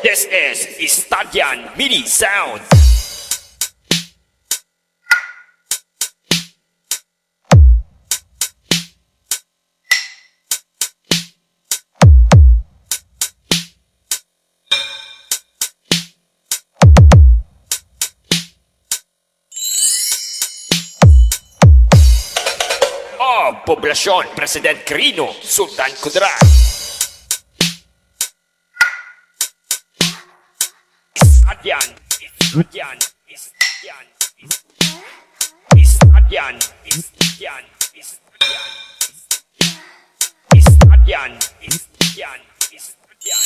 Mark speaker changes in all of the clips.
Speaker 1: This is ESTANDIAN Mini Sound. Poblasyon, President Quirino, Sultan Kudarat. ESTANDIAN, ESTANDIAN, ESTANDIAN, ESTANDIAN, ESTANDIAN, ESTANDIAN, ESTANDIAN, ESTANDIAN.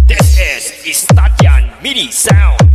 Speaker 1: This is ESTANDIAN Mini Sound.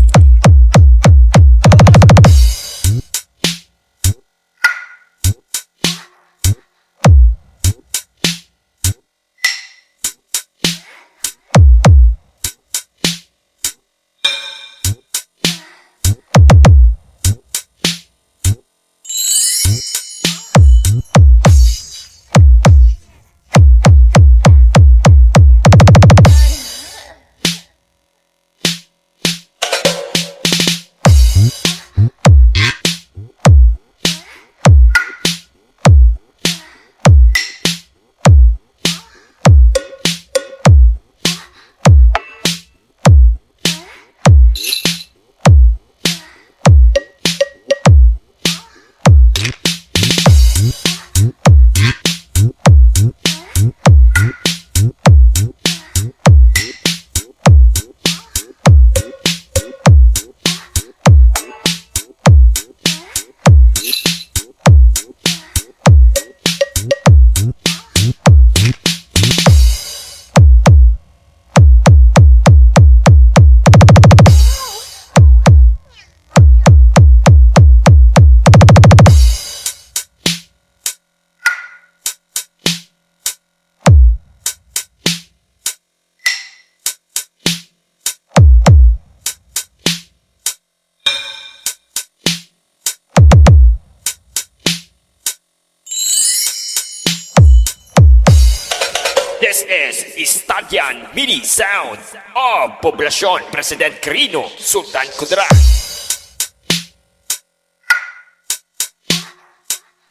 Speaker 1: This is ESTANDIAN Mini Sound. Poblasyon, President Quirino, Sultan Kudarat.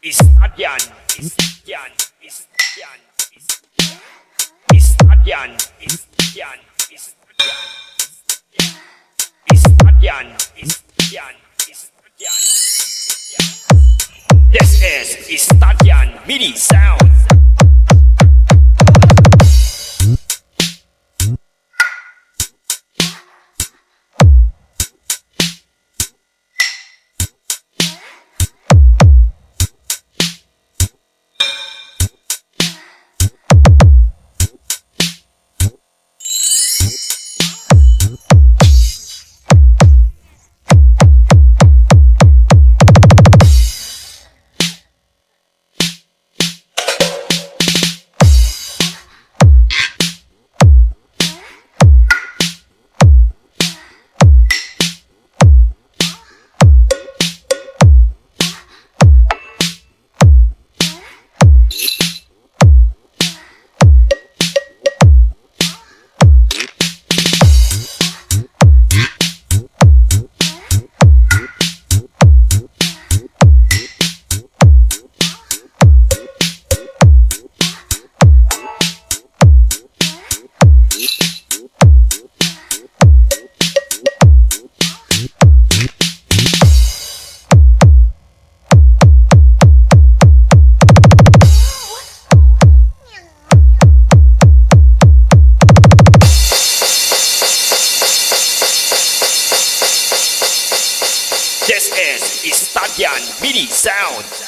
Speaker 1: ESTANDIAN, ESTANDIAN, ESTANDIAN, ESTANDIAN, ESTANDIAN, ESTANDIAN, ESTANDIAN, ESTANDIAN. This is ESTANDIAN Mini Sound. This is ESTANDIAN Mini Sound.